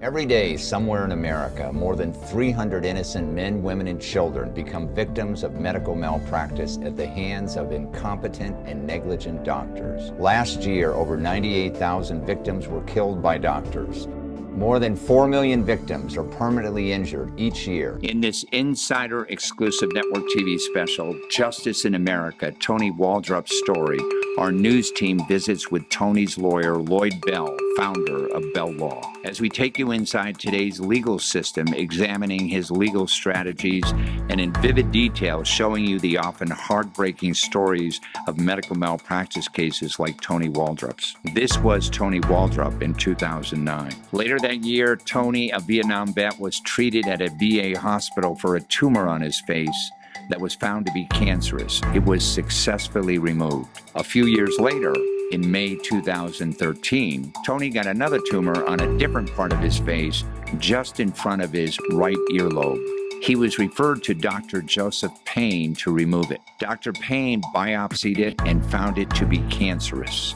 Every day, somewhere in America, more than 300 innocent men, women, and children become victims of medical malpractice at the hands of incompetent and negligent doctors. Last year, over 98,000 victims were killed by doctors. More than 4 million victims are permanently injured each year. In this insider exclusive network TV special, Justice in America, Tony Waldrop's story, our news team visits with Tony's lawyer, Lloyd Bell, founder of Bell Law. As we take you inside today's legal system, examining his legal strategies, and in vivid detail showing you the often heartbreaking stories of medical malpractice cases like Tony Waldrop's. This was Tony Waldrop in 2009. Later that year, Tony, a Vietnam vet, was treated at a VA hospital for a tumor on his face that was found to be cancerous. It was successfully removed. A few years later, in May 2013, Tony got another tumor on a different part of his face, just in front of his right earlobe. He was referred to Dr. Joseph Payne to remove it. Dr. Payne biopsied it and found it to be cancerous.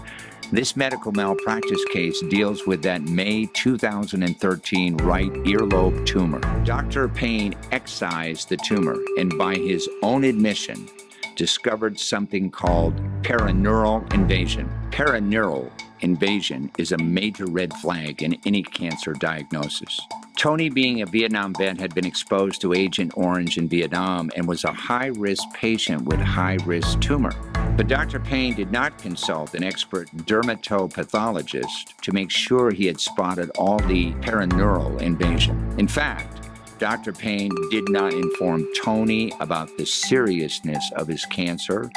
This medical malpractice case deals with that May 2013 right earlobe tumor. Dr. Payne excised the tumor and, by his own admission, discovered something called perineural invasion. Perineural invasion is a major red flag in any cancer diagnosis. Tony, being a Vietnam vet, had been exposed to Agent Orange in Vietnam and was a high-risk patient with high-risk tumor. But Dr. Payne did not consult an expert dermatopathologist to make sure he had spotted all the perineural invasion. In fact, Dr. Payne did not inform Tony about the seriousness of his cancer,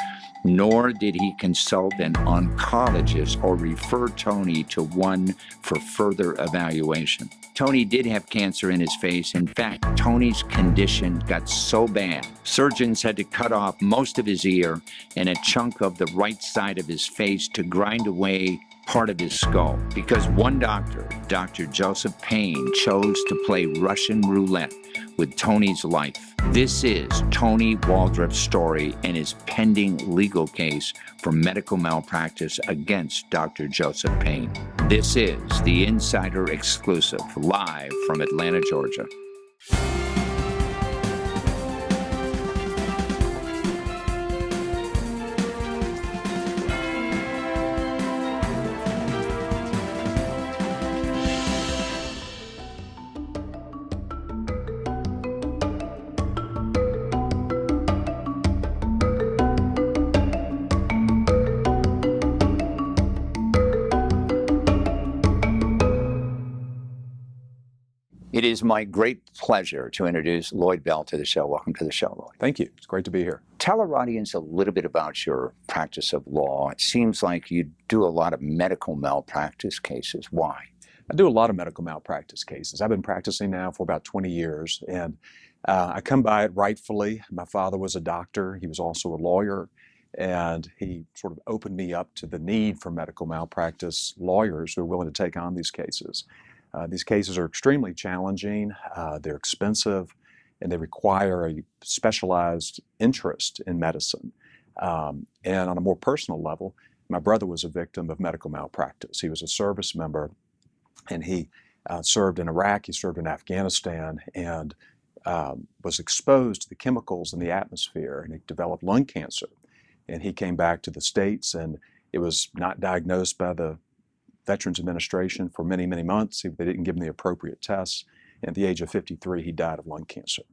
nor did he consult an oncologist or refer Tony to one for further evaluation. Tony did have cancer in his face. In fact, Tony's condition got so bad, surgeons had to cut off most of his ear and a chunk of the right side of his face to grind away part of his skull, because one doctor, Dr. Joseph Payne, chose to play Russian roulette with Tony's life. This is Tony Waldrop's story and his pending legal case for medical malpractice against Dr. Joseph Payne. This is the Insider Exclusive, live from Atlanta, Georgia. It is my great pleasure to introduce Lloyd Bell to the show. Welcome to the show, Lloyd. Thank you. It's great to be here. Tell our audience a little bit about your practice of law. It seems like you do a lot of medical malpractice cases. Why? I do a lot of medical malpractice cases. I've been practicing now for about 20 years, and I come by it rightfully. My father was a doctor. He was also a lawyer, and he sort of opened me up to the need for medical malpractice lawyers who are willing to take on these cases. These cases are extremely challenging, they're expensive, and they require a specialized interest in medicine. And on a more personal level, my brother was a victim of medical malpractice. He was a service member, and he served in Iraq, he served in Afghanistan, and was exposed to the chemicals in the atmosphere, and he developed lung cancer. And he came back to the States, and it was not diagnosed by the Veterans Administration for many, many months. They didn't give him the appropriate tests. And at the age of 53, he died of lung cancer.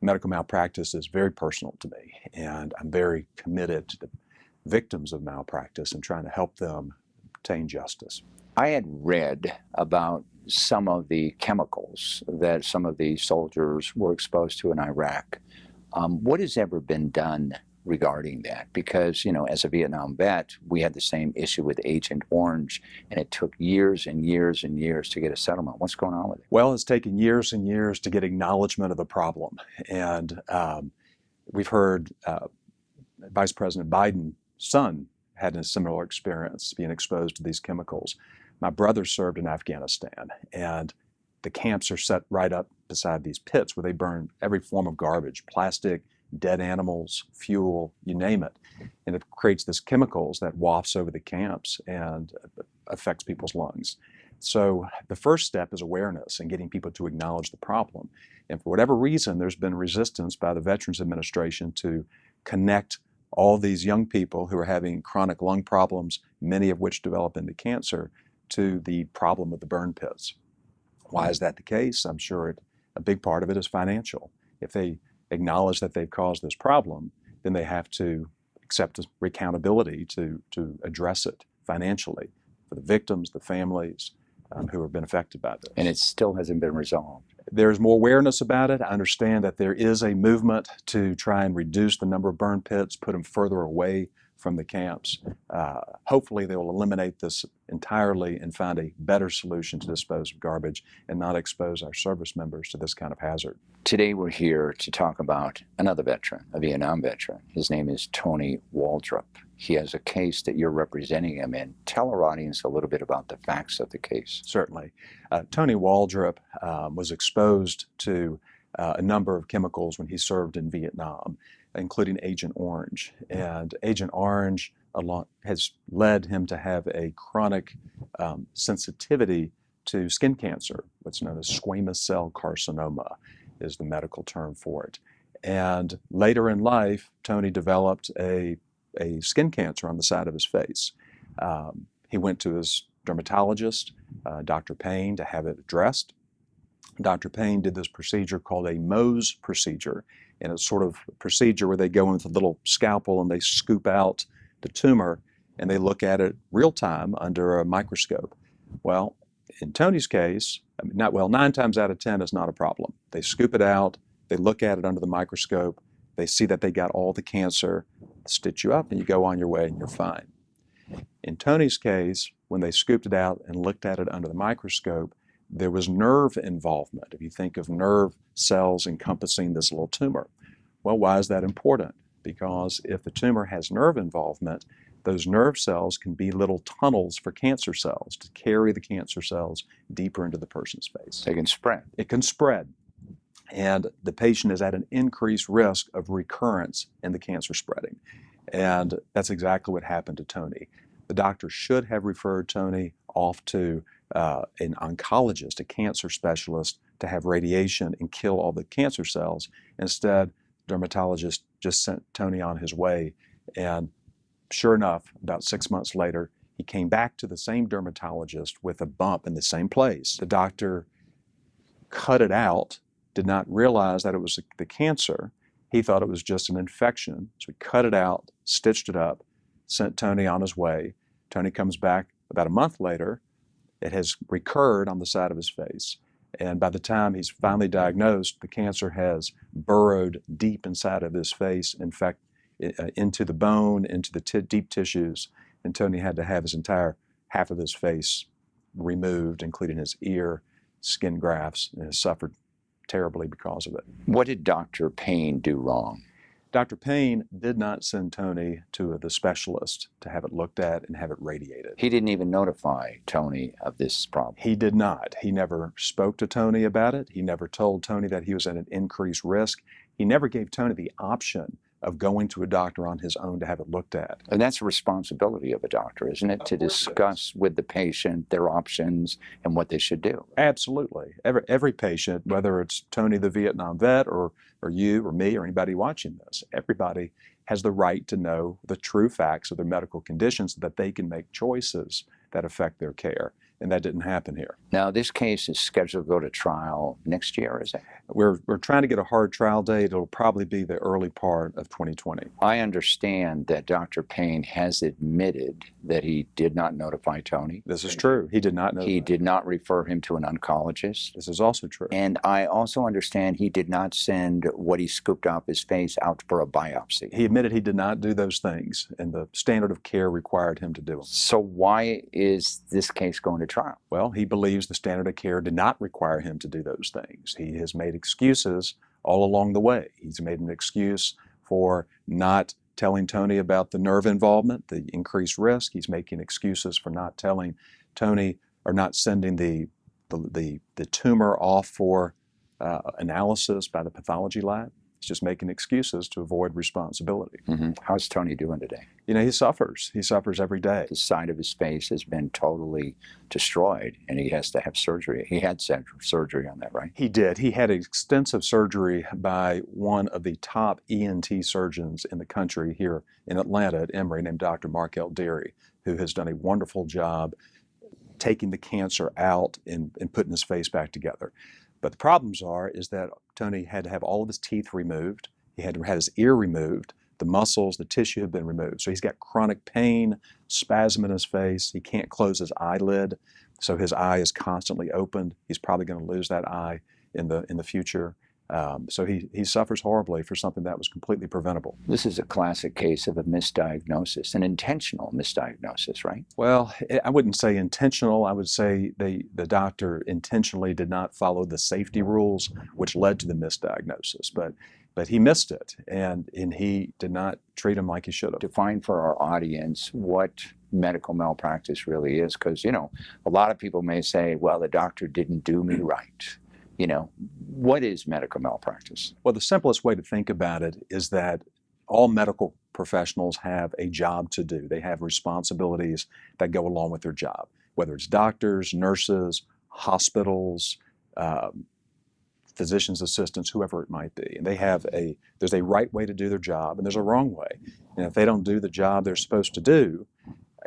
Medical malpractice is very personal to me, and I'm very committed to the victims of malpractice and trying to help them obtain justice. I had read about some of the chemicals that some of the soldiers were exposed to in Iraq. What has ever been done regarding that? Because, as a Vietnam vet, we had the same issue with Agent Orange, and it took years and years and years to get a settlement. What's going on with it? Well, it's taken years and years to get acknowledgement of the problem. And we've heard Vice President Biden's son had a similar experience being exposed to these chemicals. My brother served in Afghanistan, and the camps are set right up beside these pits where they burn every form of garbage, plastic, dead animals, fuel, you name it. And it creates this chemicals that wafts over the camps and affects people's lungs. So the first step is awareness and getting people to acknowledge the problem. And for whatever reason, there's been resistance by the Veterans Administration to connect all these young people who are having chronic lung problems, many of which develop into cancer, to the problem of the burn pits. Why is that the case? I'm sure a big part of it is financial. If they acknowledge that they've caused this problem, then they have to accept accountability to address it financially for the victims, the families who have been affected by this. And it still hasn't been resolved. There's more awareness about it. I understand that there is a movement to try and reduce the number of burn pits, put them further away from the camps. Hopefully they will eliminate this entirely and find a better solution to dispose of garbage and not expose our service members to this kind of hazard. Today we're here to talk about another veteran, a Vietnam veteran. His name is Tony Waldrop. He has a case that you're representing him in. Tell our audience a little bit about the facts of the case. Certainly. Tony Waldrop was exposed to a number of chemicals when he served in Vietnam, including Agent Orange. And Agent Orange has led him to have a chronic sensitivity to skin cancer, what's known as squamous cell carcinoma is the medical term for it. And later in life, Tony developed a skin cancer on the side of his face. He went to his dermatologist, Dr. Payne, to have it addressed. Dr. Payne did this procedure called a Mohs procedure, and it's sort of a procedure where they go in with a little scalpel and they scoop out the tumor and they look at it real time under a microscope. Well, in Tony's case, 9 times out of 10 is not a problem. They scoop it out, they look at it under the microscope, they see that they got all the cancer, stitch you up, and you go on your way and you're fine. In Tony's case, when they scooped it out and looked at it under the microscope, there was nerve involvement. If you think of nerve cells encompassing this little tumor. Well, why is that important? Because if the tumor has nerve involvement, those nerve cells can be little tunnels for cancer cells to carry the cancer cells deeper into the person's face. They can spread. It can spread. And the patient is at an increased risk of recurrence in the cancer spreading. And that's exactly what happened to Tony. The doctor should have referred Tony off to an oncologist, a cancer specialist, to have radiation and kill all the cancer cells. Instead, the dermatologist just sent Tony on his way. And sure enough, about 6 months later, he came back to the same dermatologist with a bump in the same place. The doctor cut it out, did not realize that it was the cancer. He thought it was just an infection. So he cut it out, stitched it up, sent Tony on his way. Tony comes back about a month later. It has recurred on the side of his face. And by the time he's finally diagnosed, the cancer has burrowed deep inside of his face, in fact, into the bone, into the deep tissues. And Tony had to have his entire half of his face removed, including his ear, skin grafts, and has suffered terribly because of it. What did Dr. Payne do wrong? Dr. Payne did not send Tony to the specialist to have it looked at and have it radiated. He didn't even notify Tony of this problem. He did not. He never spoke to Tony about it. He never told Tony that he was at an increased risk. He never gave Tony the option of going to a doctor on his own to have it looked at. And that's a responsibility of a doctor, isn't it? To discuss with the patient their options and what they should do. Absolutely. Every patient, whether it's Tony the Vietnam vet or you or me or anybody watching this, everybody has the right to know the true facts of their medical conditions so that they can make choices that affect their care. And that didn't happen here. Now, this case is scheduled to go to trial next year, is it? We're trying to get a hard trial date. It'll probably be the early part of 2020. I understand that Dr. Payne has admitted that he did not notify Tony. This is true. He did not know. He did not refer him to an oncologist. This is also true. And I also understand he did not send what he scooped off his face out for a biopsy. He admitted he did not do those things, and the standard of care required him to do them. So why is this case going to trial? Well, he believes the standard of care did not require him to do those things. He has made excuses all along the way. He's made an excuse for not telling Tony about the nerve involvement, the increased risk. He's making excuses for not telling Tony or not sending the tumor off for analysis by the pathology lab. He's just making excuses to avoid responsibility. How's Tony doing today? You know, he suffers. He suffers every day. The side of his face has been totally destroyed, and he has to have surgery. He had surgery on that, right? He did. He had extensive surgery by one of the top ENT surgeons in the country here in Atlanta at Emory, named Dr. Mark L. Deary, who has done a wonderful job taking the cancer out and putting his face back together. But the problems is that Tony had to have all of his teeth removed. He had to have his ear removed. The muscles, the tissue have been removed. So he's got chronic pain, spasm in his face. He can't close his eyelid, so his eye is constantly opened. He's probably going to lose that eye in the future. So he suffers horribly for something that was completely preventable. This is a classic case of a misdiagnosis, an intentional misdiagnosis, right? Well, I wouldn't say intentional. I would say the doctor intentionally did not follow the safety rules, which led to the misdiagnosis. But he missed it, and he did not treat him like he should have. Define for our audience what medical malpractice really is, because, a lot of people may say, well, the doctor didn't do me right. What is medical malpractice? Well, the simplest way to think about it is that all medical professionals have a job to do. They have responsibilities that go along with their job, whether it's doctors, nurses, hospitals, physician's assistants, whoever it might be. And there's a right way to do their job, and there's a wrong way. And if they don't do the job they're supposed to do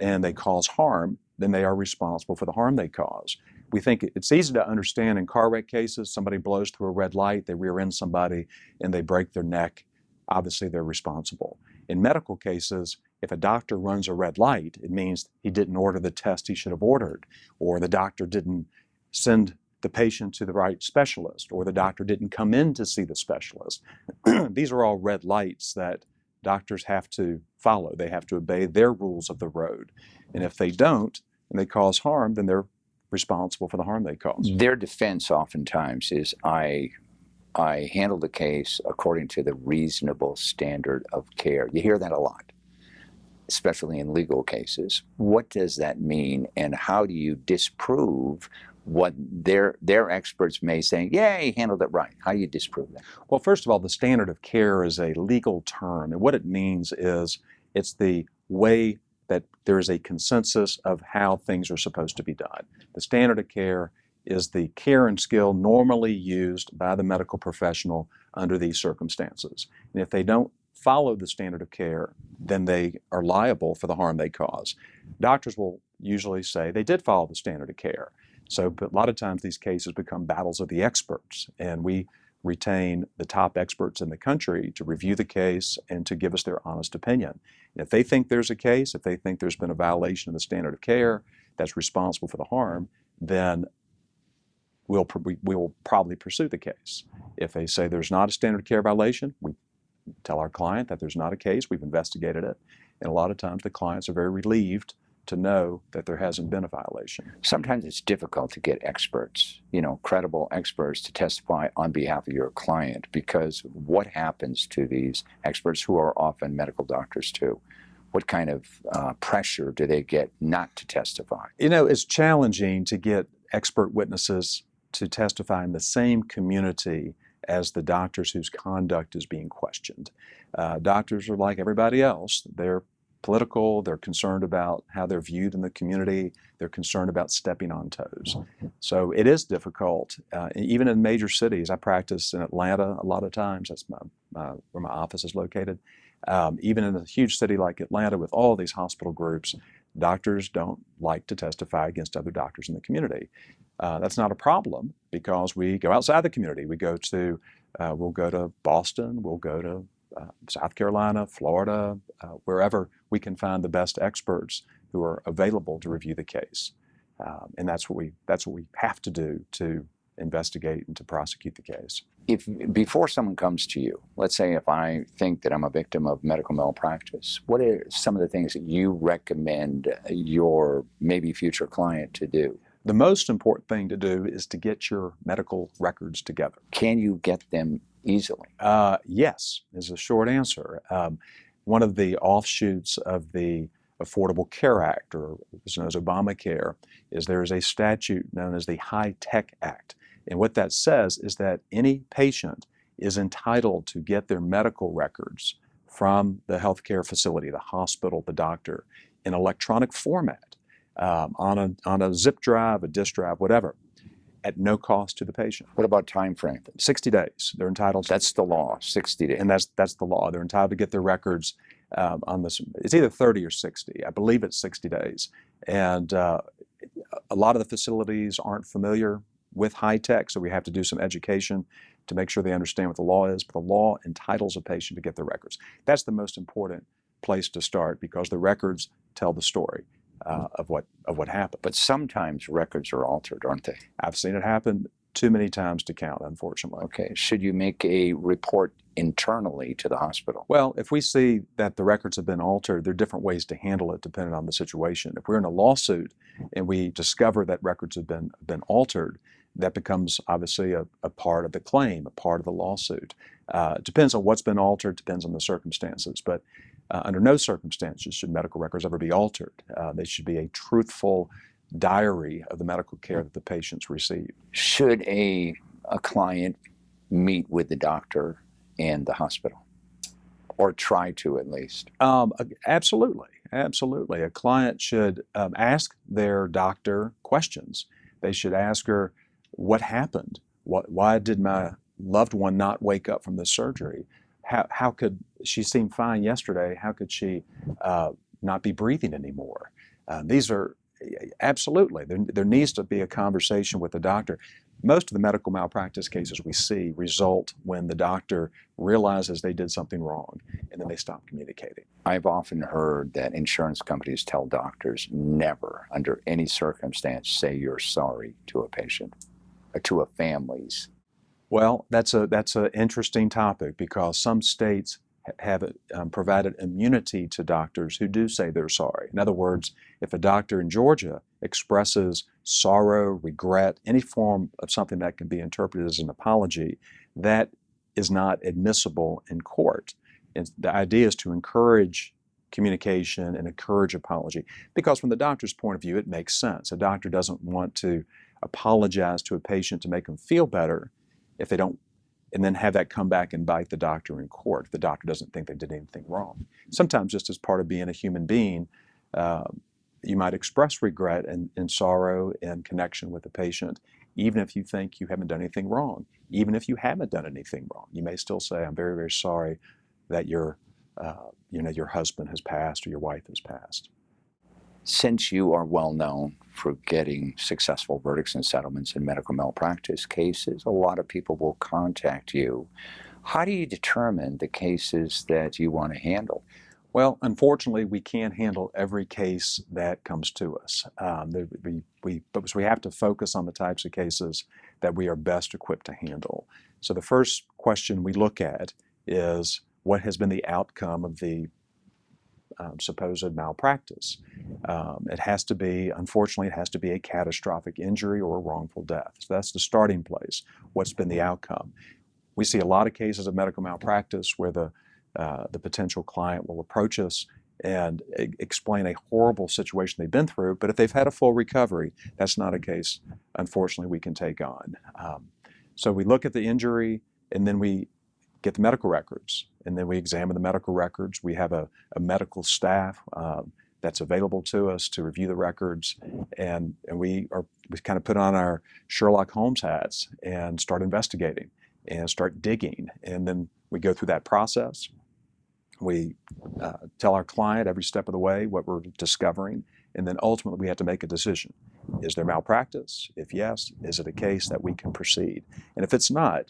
and they cause harm, then they are responsible for the harm they cause. We think it's easy to understand in car wreck cases. Somebody blows through a red light, they rear end somebody, and they break their neck. Obviously, they're responsible. In medical cases, if a doctor runs a red light, it means he didn't order the test he should have ordered, or the doctor didn't send the patient to the right specialist, or the doctor didn't come in to see the specialist. These are all red lights that doctors have to follow. They have to obey their rules of the road. And if they don't, and they cause harm, then they're responsible for the harm they cause. Their defense oftentimes is, I handle the case according to the reasonable standard of care. You hear that a lot, especially in legal cases. What does that mean, and how do you disprove what their experts may say, yeah, he handled it right? How do you disprove that? Well, first of all, the standard of care is a legal term, and what it means is it's the way that there is a consensus of how things are supposed to be done. The standard of care is the care and skill normally used by the medical professional under these circumstances. And if they don't follow the standard of care, then they are liable for the harm they cause. Doctors will usually say they did follow the standard of care. So, but a lot of times these cases become battles of the experts, and we retain the top experts in the country to review the case and to give us their honest opinion. And if they think there's a case, if they think there's been a violation of the standard of care that's responsible for the harm, then we will probably pursue the case. If they say there's not a standard of care violation, we tell our client that there's not a case, we've investigated it, and a lot of times the clients are very relieved to know that there hasn't been a violation. Sometimes it's difficult to get experts, credible experts, to testify on behalf of your client, because what happens to these experts, who are often medical doctors too? What kind of pressure do they get not to testify? It's challenging to get expert witnesses to testify in the same community as the doctors whose conduct is being questioned. Doctors are like everybody else. They're political, they're concerned about how they're viewed in the community, they're concerned about stepping on toes. So it is difficult, even in major cities. I practice in Atlanta a lot of times, that's where my office is located. Even in a huge city like Atlanta with all these hospital groups, doctors don't like to testify against other doctors in the community. That's not a problem, because we go outside the community. We'll go to Boston, we'll go to South Carolina, Florida, wherever we can find the best experts who are available to review the case. And that's what we have to do to investigate and to prosecute the case. If before someone comes to you, let's say if I think that I'm a victim of medical malpractice, what are some of the things that you recommend your maybe future client to do? The most important thing to do is to get your medical records together. Can you get them easily? Yes, is a short answer. One of the offshoots of the Affordable Care Act, or what's known as Obamacare, is there is a statute known as the High Tech Act. And what that says is that any patient is entitled to get their medical records from the healthcare facility, the hospital, the doctor, in electronic format, on a zip drive, a disk drive, whatever, at no cost to the patient. What about time frame? 60 days. They're entitled to. That's the law, 60 days. And that's the law. They're entitled to get their records on this. It's either 30 or 60. I believe it's 60 days. And a lot of the facilities aren't familiar with high tech, so we have to do some education to make sure they understand what the law is. But the law entitles a patient to get their records. That's the most important place to start, because the records tell the story of what happened. But sometimes records are altered, aren't they? I've seen it happen too many times to count, unfortunately. Okay. Should you make a report internally to the hospital? Well, if we see that the records have been altered, there are different ways to handle it depending on the situation. If we're in a lawsuit and we discover that records have been altered, that becomes obviously a part of the claim, a part of the lawsuit. It depends on what's been altered, depends on the circumstances. But under no circumstances should medical records ever be altered. They should be a truthful diary of the medical care that the patients receive. Should a client meet with the doctor and the hospital, or try to at least? Absolutely. A client should ask their doctor questions. They should ask her, what happened? Why did my loved one not wake up from this surgery? How could she seem fine yesterday? How could she not be breathing anymore? These are absolutely, there needs to be a conversation with the doctor. Most of the medical malpractice cases we see result when the doctor realizes they did something wrong and then they stop communicating. I've often heard that insurance companies tell doctors never, under any circumstance, say you're sorry to a patient or to a family's. Well, that's an interesting topic, because some states have provided immunity to doctors who do say they're sorry. In other words, if a doctor in Georgia expresses sorrow, regret, any form of something that can be interpreted as an apology, that is not admissible in court. And the idea is to encourage communication and encourage apology, because from the doctor's point of view, it makes sense. A doctor doesn't want to apologize to a patient to make them feel better if they don't, and then have that come back and bite the doctor in court if the doctor doesn't think they did anything wrong. Sometimes, just as part of being a human being, you might express regret and sorrow in connection with the patient, even if you think you haven't done anything wrong. Even if you haven't done anything wrong, you may still say, I'm very, very sorry that your husband has passed or your wife has passed. Since you are well known for getting successful verdicts and settlements in medical malpractice cases, a lot of people will contact you. How do you determine the cases that you want to handle? Well, unfortunately, we can't handle every case that comes to us. But we have to focus on the types of cases that we are best equipped to handle. So the first question we look at is, what has been the outcome of the supposed malpractice? Unfortunately, it has to be a catastrophic injury or a wrongful death. So that's the starting place. What's been the outcome? We see a lot of cases of medical malpractice where the potential client will approach us and explain a horrible situation they've been through, but if they've had a full recovery, that's not a case, unfortunately, we can take on. So we look at the injury, and then we get the medical records, and then we examine the medical records. We have a medical staff that's available to us to review the records, and we kind of put on our Sherlock Holmes hats and start investigating and start digging, and then we go through that process. We tell our client every step of the way what we're discovering, and then ultimately we have to make a decision. Is there malpractice? If yes, is it a case that we can proceed? And if it's not,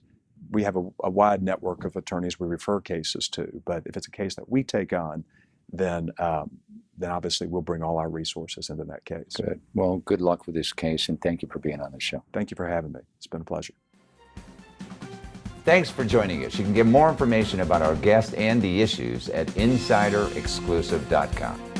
we have a wide network of attorneys we refer cases to. But if it's a case that we take on, then obviously we'll bring all our resources into that case. Good. Well, good luck with this case, and thank you for being on the show. Thank you for having me. It's been a pleasure. Thanks for joining us. You can get more information about our guest and the issues at insiderexclusive.com.